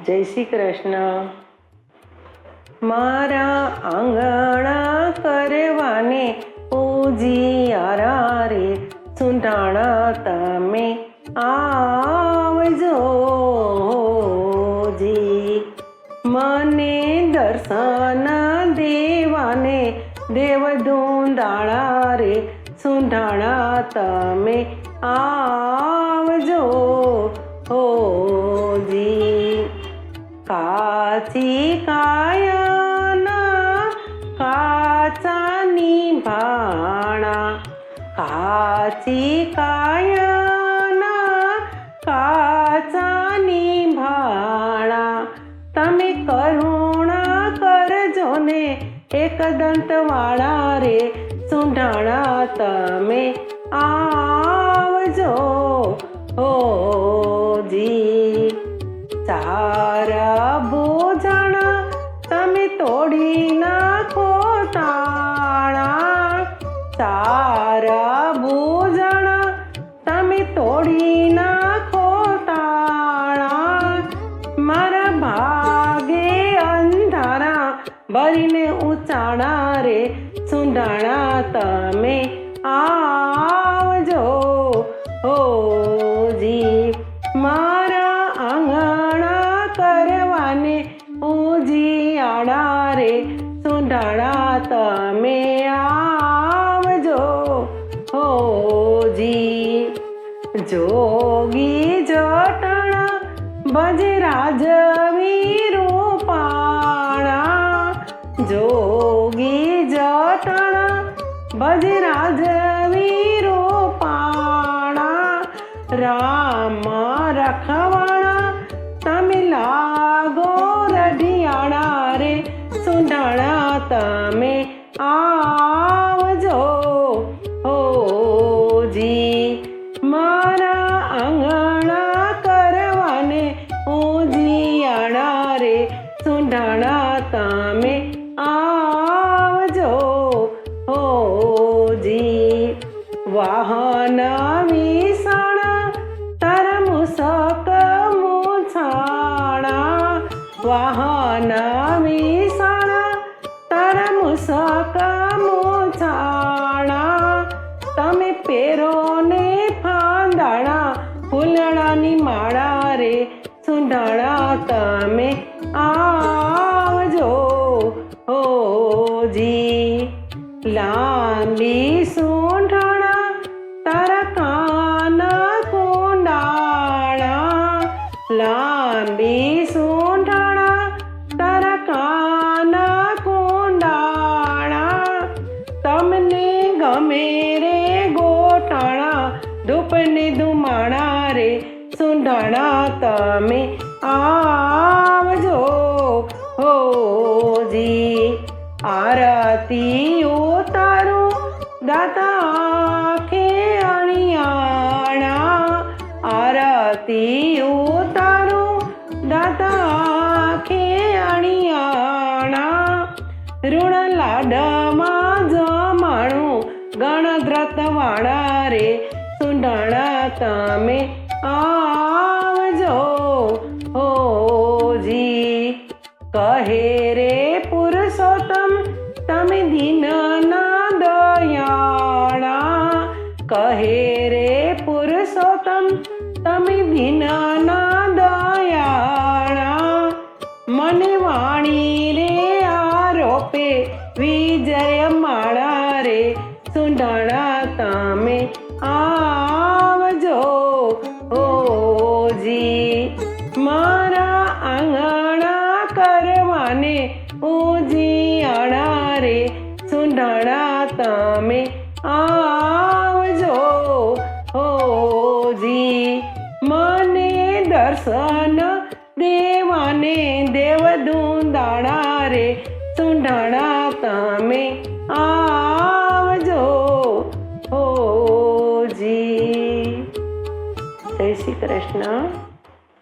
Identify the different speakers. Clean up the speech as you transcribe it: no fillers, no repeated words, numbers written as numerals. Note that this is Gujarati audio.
Speaker 1: જય શ્રી કૃષ્ણ. મારા આંગણા કરવાને ઉજિયારા રે, સુંઢાણા તમે આવજો જી. મને દર્શન દેવાને દેવ ધૂંધાળા રે, સુંઢાણા તમે આવજો જી. કાચી કાયાના કાચાની ભાણા, કાચી કાયાના કાચાની ભાણા. તમે કરુણા કરજો ને એક દંતવાળા રે, સુંઢાણા તમે આવજો જી. સારા ભોજન તમે તોડી નાખો તાળા, સારા ભોજન તમે તોડી નાખો તાળા. મારા ભાગે અંધારા ભરીને ઉચાળા રે, સુંઢાણા તમે આવજો જી. મારા આંગણા કરવાને ઉજિયાળા રે, સુંઢાણા તમે આવજો જી. જોગી જટણા ભજરાજ વિરૂપાણા, જોગી જટણા ભજરાજ વિરૂપાણા. રામ રખવાણા તમે લાગો રઢિયાળા રે, સુંઢાણા તમે આવજો જી. મારા આંગણા કરવાને ઉજિયાળા રે, સુંઢાણા તમે આવજો જી. વાહન વિષણ તારા મુસક મૂછાણા, વાહન વિષણ તારા મુસક મૂછાણા. તમે પેરો ને ફાંદાણા ફૂલડાની માળા રે, સુંઢાણા તમે આવજો જી. લાંબી સૂંઢાણા તારા કાન કુંડાળા, લાંબી સૂંઢાણા તારા કાન કુંડાળા. તમને ગમે રે ગોટાળા ધૂપને ધુમાડા રે, સુંઢાણા તમે આવજો જી. આરતી ઉતારું દાતા આંખે અણિયાણા, આરતી ઉતારું દાતા આંખે અણિયાણા. ઋણ લાડમાં જમાણું ગણદ્રતવાળા રે, સુંઢાણા તમે આવજો જી. કહે રે પુરુષોત્તમ તમે દીનના દયાળા, કહે રે પુરુષોત્તમ તમે દીનના દયાળા. મને વાણી રે આરોપે વિજય માળા રે, સુંઢાણા તમે આવજો જી. મારા આંગણા કરવાને ઉજિયાળા રે, સુંઢાણા તમે આવજો જી. મને દર્શન દેવાને દેવ ધૂંધાળા રે, સુંઢાણા તમે આવજો જી. જય શ્રી કૃષ્ણ.